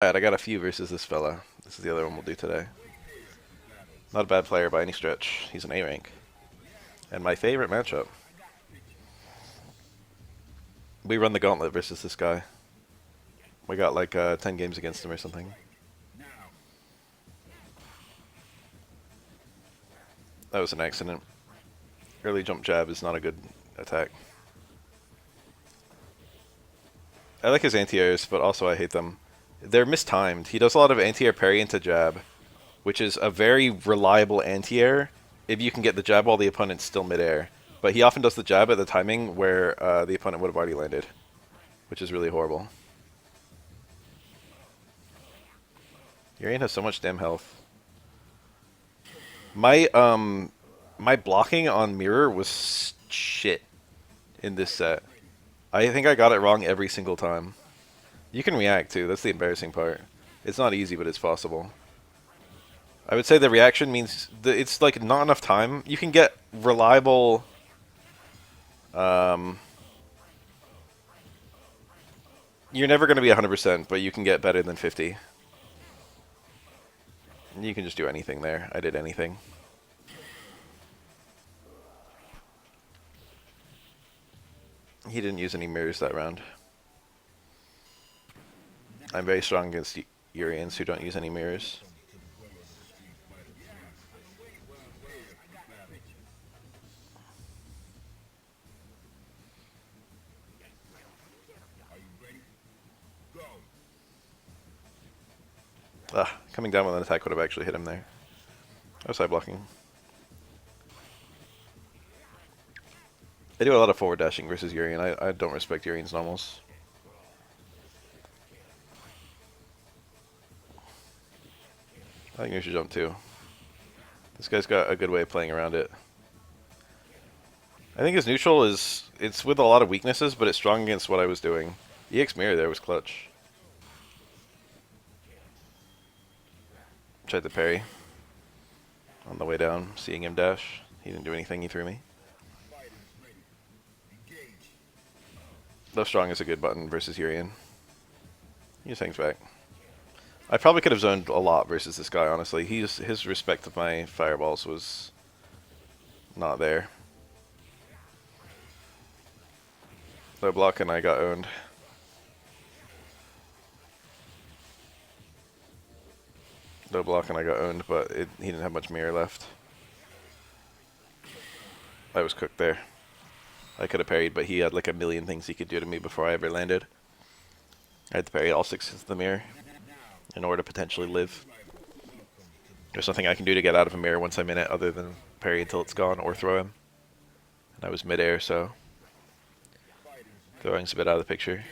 Alright, I got a few versus this fella. This is the other one we'll do today. Not a bad player by any stretch. He's an A rank. And my favorite matchup. We run the gauntlet versus this guy. We got like 10 games against him or something. That was an accident. Early jump jab is not a good attack. I like his anti-airs, but also I hate them. They're mistimed. He does a lot of anti-air parry into jab, which is a very reliable anti-air if you can get the jab while the opponent's still mid-air. But he often does the jab at the timing where the opponent would have already landed, which is really horrible. Urien has so much damn health. My blocking on mirror was shit in this set. I think I got it wrong every single time. You can react too, that's the embarrassing part. It's not easy, but it's possible. I would say the reaction means it's like not enough time. You can get reliable you're never going to be 100%, but you can get better than 50. You can just do anything there. I did anything. He didn't use any mirrors that round. I'm very strong against Urians who don't use any mirrors. Coming down with an attack would have actually hit him there. I was side blocking. I do a lot of forward dashing versus Urien. I don't respect Urien's normals. I think you should jump too. This guy's got a good way of playing around it. I think his neutral it's with a lot of weaknesses, but it's strong against what I was doing. EX mirror there was clutch. Tried to parry. On the way down, seeing him dash. He didn't do anything, he threw me. Low strong is a good button versus Urien. He just hangs back. I probably could have zoned a lot versus this guy, honestly. His respect of my fireballs was not there. Low block and I got owned. Low block and I got owned, but he didn't have much mirror left. I was cooked there. I could have parried, but he had like a million things he could do to me before I ever landed. I had to parry all 6 hits of the mirror in order to potentially live. There's nothing I can do to get out of a mirror once I'm in it other than parry until it's gone or throw him. And I was mid-air, so throwing's a bit out of the picture.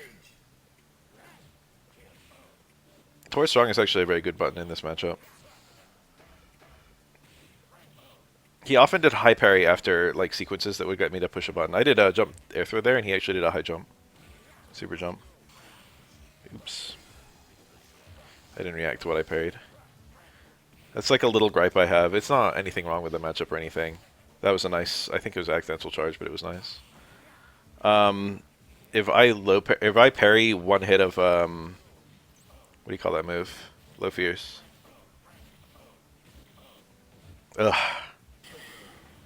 Tor Strong is actually a very good button in this matchup. He often did high parry after like sequences that would get me to push a button. I did a jump air throw there, and he actually did a high jump. Super jump. Oops. I didn't react to what I parried. That's like a little gripe I have. It's not anything wrong with the matchup or anything. That was a nice, I think it was accidental charge, but it was nice. If I parry one hit of what do you call that move? Low fierce. Ugh.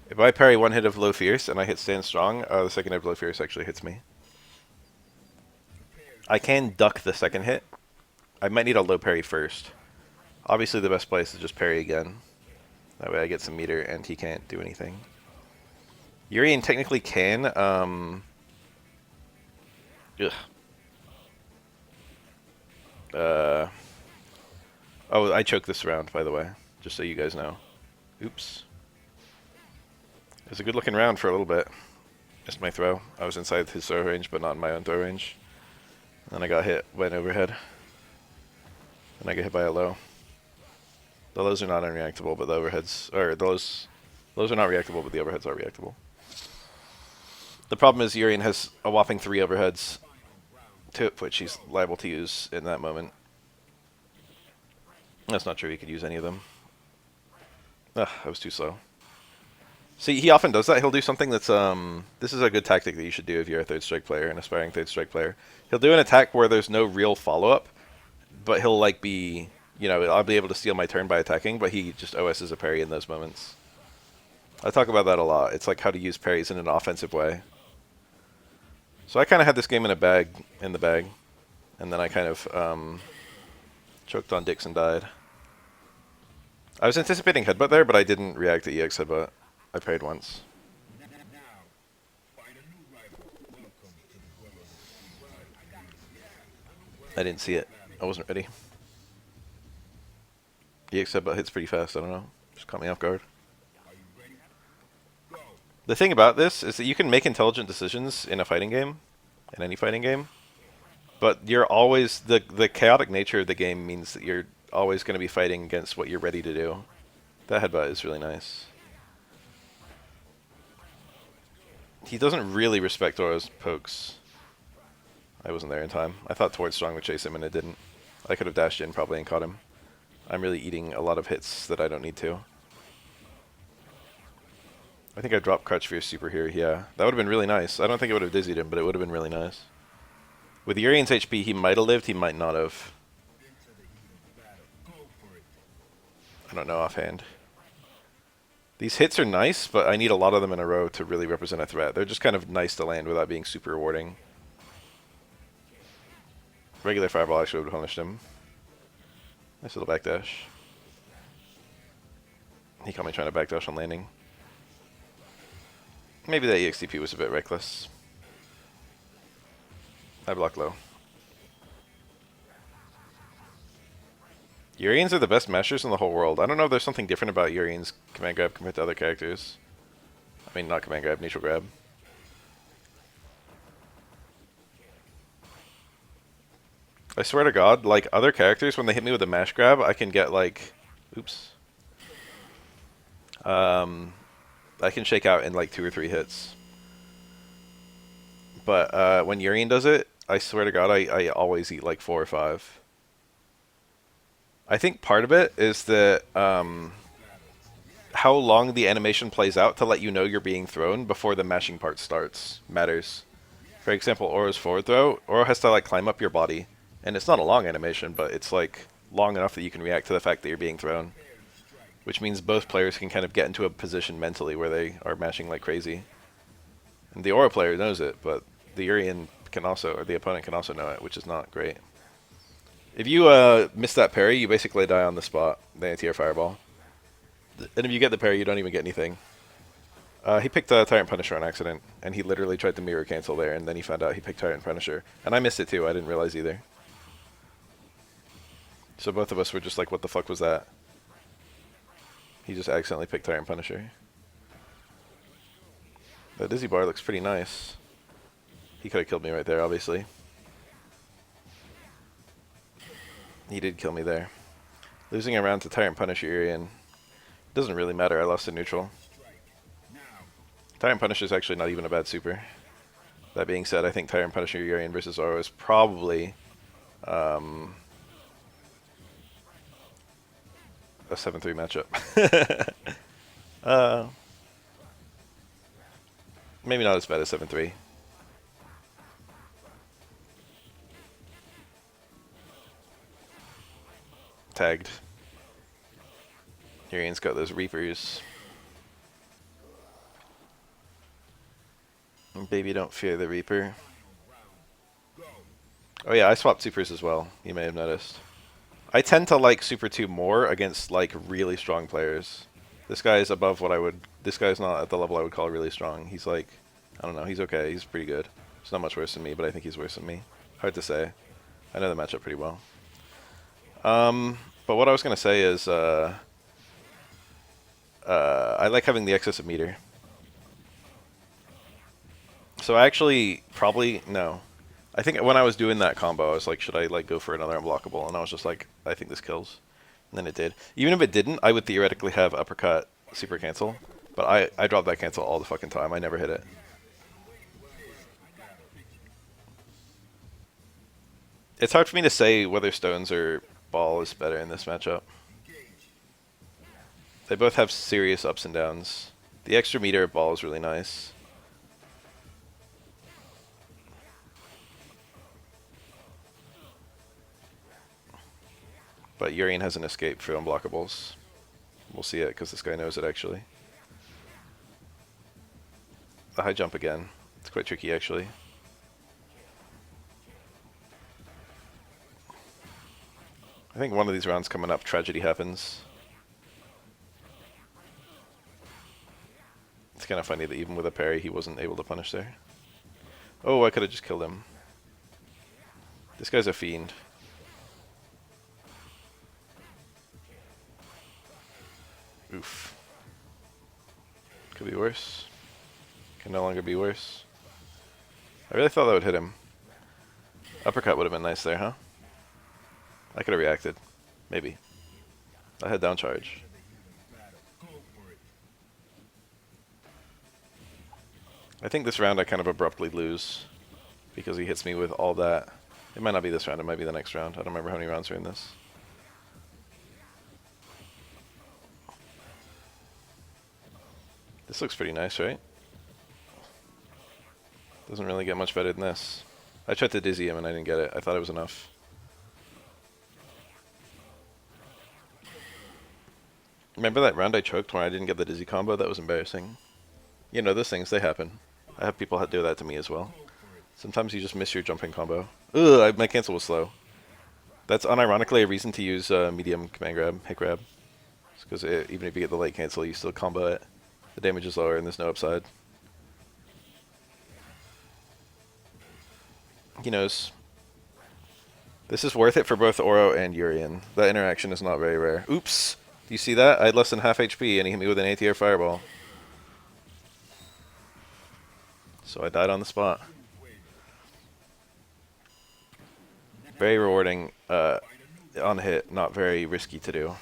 If I parry one hit of low fierce and I hit stand strong, the second hit of low fierce actually hits me. I can duck the second hit. I might need a low parry first. Obviously the best play is to just parry again. That way I get some meter and he can't do anything. Urien technically can, ugh. Oh, I choked this round, by the way, just so you guys know. Oops. It was a good looking round for a little bit. Missed my throw. I was inside his throw range, but not in my own throw range. And then I got hit by an overhead. And I get hit by a low. The lows are not unreactable, but the overheads, or the lows are not reactable, but the overheads are reactable. The problem is Urien has a whopping 3 overheads, 2 of which he's liable to use in that moment. That's not true, he could use any of them. Ugh, I was too slow. See, he often does that. He'll do something that's, this is a good tactic that you should do if you're a third strike player, an aspiring third strike player. He'll do an attack where there's no real follow-up, but he'll like be, you know, I'll be able to steal my turn by attacking, but he just OS's a parry in those moments. I talk about that a lot. It's like how to use parries in an offensive way. So I kind of had this game in the bag, and then I kind of choked on dicks and died. I was anticipating headbutt there, but I didn't react to EX headbutt. I parried once. I didn't see it. I wasn't ready. EX headbutt hits pretty fast. I don't know. Just caught me off guard. The thing about this is that you can make intelligent decisions in a fighting game, in any fighting game, but you're always the chaotic nature of the game means that you're always going to be fighting against what you're ready to do. That headbutt is really nice. He doesn't really respect Oro's pokes. I wasn't there in time. I thought Towards Strong would chase him, and it didn't. I could have dashed in probably and caught him. I'm really eating a lot of hits that I don't need to. I think I dropped Crutch for your super here. Yeah, that would have been really nice. I don't think it would have dizzied him, but it would have been really nice. With Urien's HP, he might have lived, he might not have. I don't know offhand. These hits are nice, but I need a lot of them in a row to really represent a threat. They're just kind of nice to land without being super rewarding. Regular Fireball actually would have punished him. Nice little backdash. He caught me trying to backdash on landing. Maybe that EXTP was a bit reckless. I block low. Uriens are the best mashers in the whole world. I don't know if there's something different about Urien's command grab compared to other characters. I mean, not command grab, neutral grab. I swear to God, like other characters, when they hit me with a mash grab, I can get like, oops. I can shake out in like 2 or 3 hits. But when Urien does it, I swear to God, I always eat like 4 or 5. I think part of it is that how long the animation plays out to let you know you're being thrown before the mashing part starts matters. For example, Oro's forward throw, Oro has to like climb up your body. And it's not a long animation, but it's like long enough that you can react to the fact that you're being thrown. Which means both players can kind of get into a position mentally where they are mashing like crazy. And the Oro player knows it, but the Urien can also, or the opponent can also know it, which is not great. If you miss that parry, you basically die on the spot, the anti-air fireball. And if you get the parry, you don't even get anything. He picked Tyrant Punisher on accident, and he literally tried to mirror cancel there, and then he found out he picked Tyrant Punisher. And I missed it too, I didn't realize either. So both of us were just like, what the fuck was that? He just accidentally picked Tyrant Punisher. The Dizzy Bar looks pretty nice. He could have killed me right there, obviously. He did kill me there. Losing a round to Tyrant Punisher Urien doesn't really matter. I lost to neutral. Tyrant Punisher is actually not even a bad super. That being said, I think Tyrant Punisher Urien versus Oro is probably a 7-3 matchup. Maybe not as bad as 7-3. Tagged. Urien's got those Reapers. Baby, don't fear the Reaper. Oh yeah, I swapped supers as well. You may have noticed. I tend to like Super 2 more against like really strong players. This guy is above what I would... This guy's not at the level I would call really strong. He's like... I don't know, he's okay. He's pretty good. He's not much worse than me, but I think he's worse than me. Hard to say. I know the matchup pretty well. But what I was going to say is... I like having the excess of meter. So I actually probably... No. I think when I was doing that combo, I was like, should I like go for another unblockable? And I was just like, I think this kills. And then it did. Even if it didn't, I would theoretically have uppercut super cancel. But I dropped that cancel all the fucking time. I never hit it. It's hard for me to say whether stones or ball is better in this matchup. They both have serious ups and downs. The extra meter of ball is really nice. But Urien has an escape for unblockables. We'll see it, because this guy knows it, actually. The high jump again. It's quite tricky, actually. I think one of these rounds coming up, tragedy happens. It's kind of funny that even with a parry, he wasn't able to punish there. Oh, I could have just killed him. This guy's a fiend. Oof. Could be worse. Can no longer be worse. I really thought that would hit him. Uppercut would have been nice there, huh? I could have reacted. Maybe. I had down charge. I think this round I kind of abruptly lose because he hits me with all that. It might not be this round, it might be the next round. I don't remember how many rounds are in this. This looks pretty nice, right? Doesn't really get much better than this. I tried to dizzy him and I didn't get it. I thought it was enough. Remember that round I choked when I didn't get the dizzy combo? That was embarrassing. You know, those things, they happen. I have people do that to me as well. Sometimes you just miss your jumping combo. Ugh, my cancel was slow. That's unironically a reason to use medium command grab, hit grab. Because even if you get the late cancel, you still combo it. The damage is lower and there's no upside. He knows. This is worth it for both Oro and Urien. That interaction is not very rare. Oops! Do you see that? I had less than half HP and he hit me with an A-tier fireball. So I died on the spot. Very rewarding on hit, not very risky to do.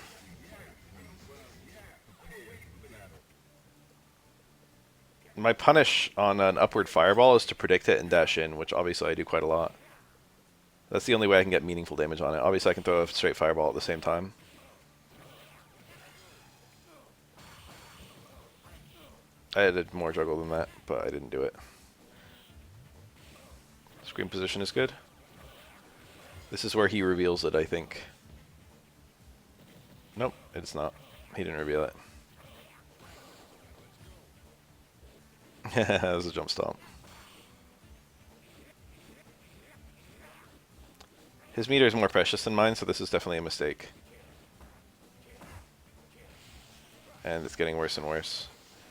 My punish on an upward fireball is to predict it and dash in, which obviously I do quite a lot. That's the only way I can get meaningful damage on it. Obviously I can throw a straight fireball at the same time. I had more juggle than that, but I didn't do it. Screen position is good. This is where he reveals it, I think. Nope, it's not. He didn't reveal it. That was a jump stomp. His meter is more precious than mine, so this is definitely a mistake. And it's getting worse and worse.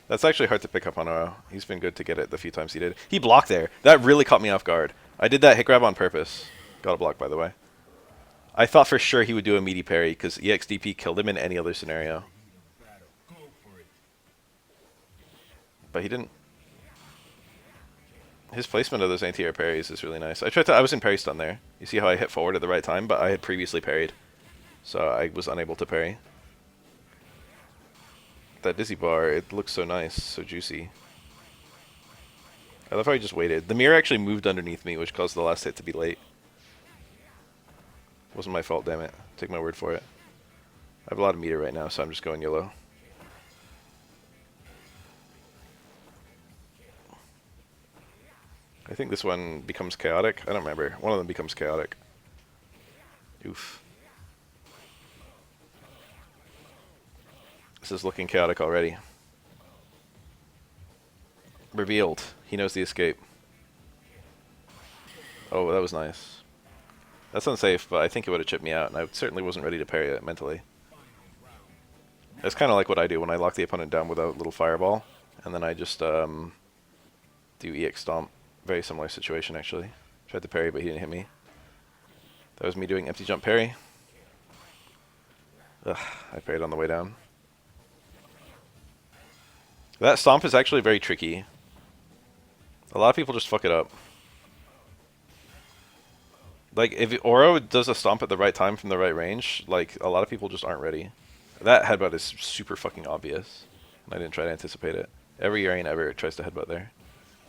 That's actually hard to pick up on Oro. He's been good to get it the few times he did. He blocked there. That really caught me off guard. I did that hit grab on purpose. Got a block, by the way. I thought for sure he would do a meaty parry, because EXDP killed him in any other scenario. But he didn't. His placement of those anti-air parries is really nice. I was in parry stun there. You see how I hit forward at the right time, but I had previously parried. So I was unable to parry. That dizzy bar, it looks so nice, so juicy. I love how he just waited. The mirror actually moved underneath me, which caused the last hit to be late. Wasn't my fault, damn it. Take my word for it. I have a lot of meter right now, so I'm just going YOLO. I think this one becomes chaotic. I don't remember. One of them becomes chaotic. Oof. This is looking chaotic already. Revealed. He knows the escape. Oh, that was nice. That's unsafe, but I think it would have chipped me out, and I certainly wasn't ready to parry it mentally. It's kind of like what I do when I lock the opponent down with a little fireball, and then I just do EX stomp. Very similar situation, actually. Tried to parry, but he didn't hit me. That was me doing empty jump parry. Ugh, I parried on the way down. That stomp is actually very tricky. A lot of people just fuck it up. Like, if Oro does a stomp at the right time from the right range, like, a lot of people just aren't ready. That headbutt is super fucking obvious. And I didn't try to anticipate it. Every Urien ever tries to headbutt there.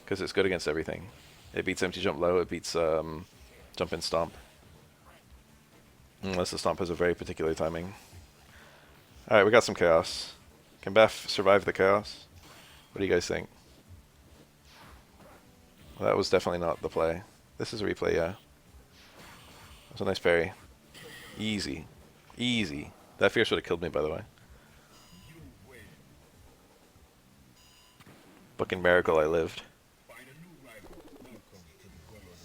Because it's good against everything. It beats empty jump low, it beats jump in stomp. Unless the stomp has a very particular timing. Alright, we got some chaos. Can Beth survive the chaos? What do you guys think? Well, that was definitely not the play. This is a replay, yeah. That was a nice parry. Easy. Easy. That fierce would have killed me, by the way. Fucking miracle I lived.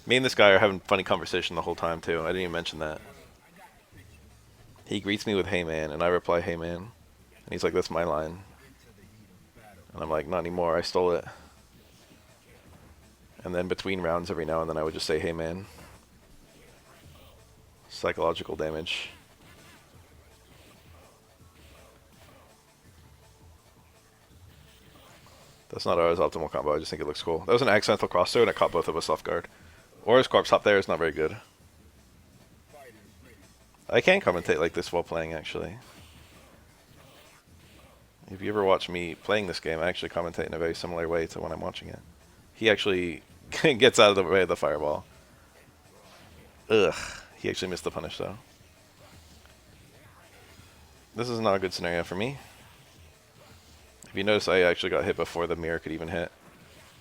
Me and this guy are having funny conversation the whole time, too. I didn't even mention that. He greets me with, "Hey, man," and I reply, "Hey, man." And he's like, "That's my line." And I'm like, "Not anymore, I stole it." And then between rounds, every now and then, I would just say, "Hey, man." Psychological damage. That's not Aura's optimal combo, I just think it looks cool. That was an accidental cross throw, and it caught both of us off guard. Aura's corpse hop there is not very good. I can commentate like this while playing, actually. If you ever watch me playing this game, I actually commentate in a very similar way to when I'm watching it. He actually gets out of the way of the fireball. Ugh. He actually missed the punish, though. This is not a good scenario for me. If you notice, I actually got hit before the mirror could even hit.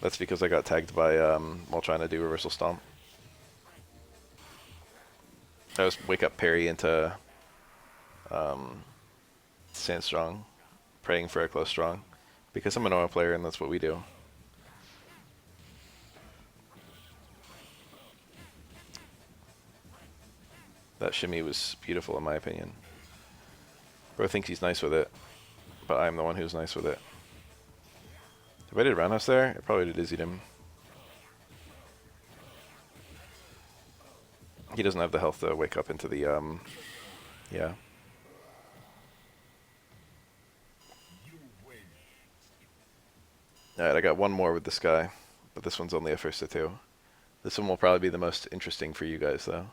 That's because I got tagged by while trying to do reversal stomp. I was wake up parry into Sandstrong, praying for a close strong, because I'm an Aura player and that's what we do. That shimmy was beautiful in my opinion. Bro thinks he's nice with it, but I'm the one who's nice with it. If I did roundhouse there, it probably would have dizzied him. He doesn't have the health to wake up into the, yeah. Alright, I got one more with this guy, but this one's only a first to two. This one will probably be the most interesting for you guys, though.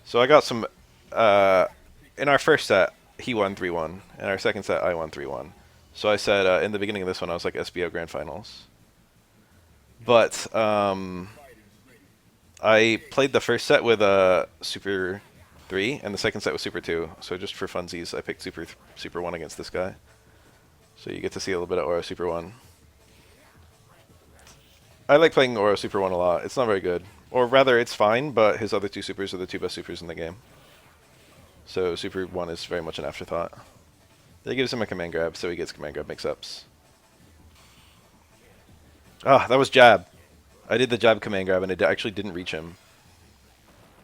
So I got some, in our first set, he won 3-1. In our second set, I won 3-1. So I said, in the beginning of this one, I was like, SBO Grand Finals. But, I played the first set with Super 3, and the second set was Super 2. So just for funsies, I picked Super 1 against this guy. So you get to see a little bit of Aura Super 1. I like playing Aura Super 1 a lot. It's not very good. Or rather, it's fine, but his other two supers are the two best supers in the game. So Super 1 is very much an afterthought. That gives him a command grab, so he gets command grab mix-ups. Ah, that was jab. I did the jab command grab, and it actually didn't reach him.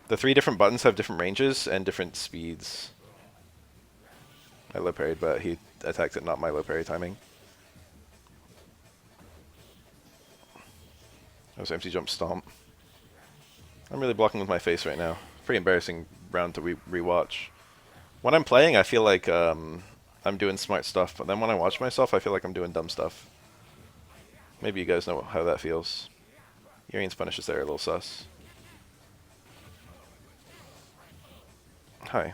The three different buttons have different ranges and different speeds. I low parried, but he attacked at not my low parry timing. That was empty jump stomp. I'm really blocking with my face right now. Pretty embarrassing round to rewatch. When I'm playing, I feel like I'm doing smart stuff, but then when I watch myself, I feel like I'm doing dumb stuff. Maybe you guys know how that feels. Urien's punishes there a little sus. Hi.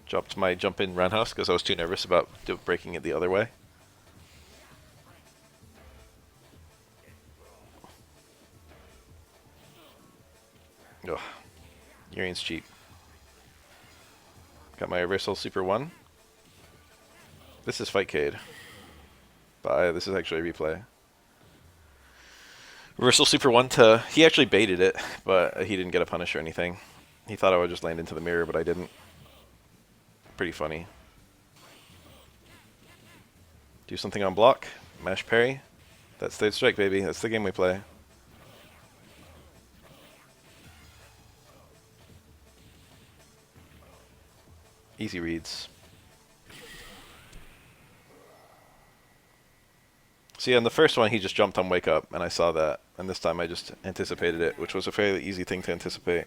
Dropped my jump in roundhouse because I was too nervous about breaking it the other way. Ugh. Urien's cheap. Got my reversal Super 1. This is Fightcade. But this is actually a replay. Reversal Super 1 to... He actually baited it, but he didn't get a punish or anything. He thought I would just land into the mirror, but I didn't. Pretty funny. Do something on block. Mash parry. That's third strike, baby. That's the game we play. Easy reads. See, on the first one, he just jumped on wake up, and I saw that. And this time I just anticipated it, which was a fairly easy thing to anticipate.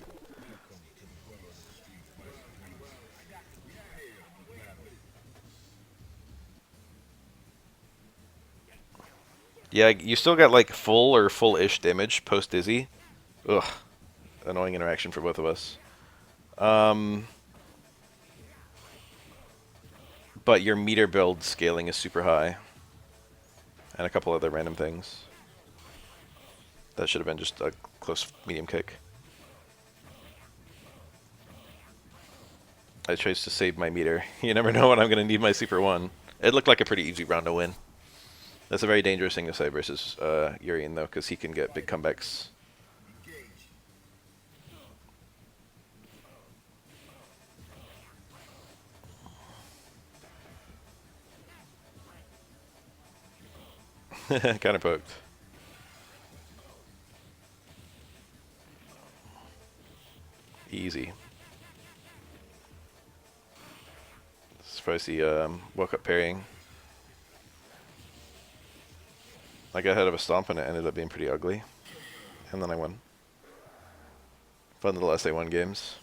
Yeah, you still got like full or full-ish damage post-dizzy. Ugh. Annoying interaction for both of us. But your meter build scaling is super high. And a couple other random things. That should have been just a close medium kick. I chose to save my meter. You never know when I'm going to need my Super 1. It looked like a pretty easy round to win. That's a very dangerous thing to say versus Urien, though, because he can get big comebacks. Kind of poked. Easy. Surprised he woke up parrying. I got ahead of a stomp and it ended up being pretty ugly. And then I won. Fun little SA1 games.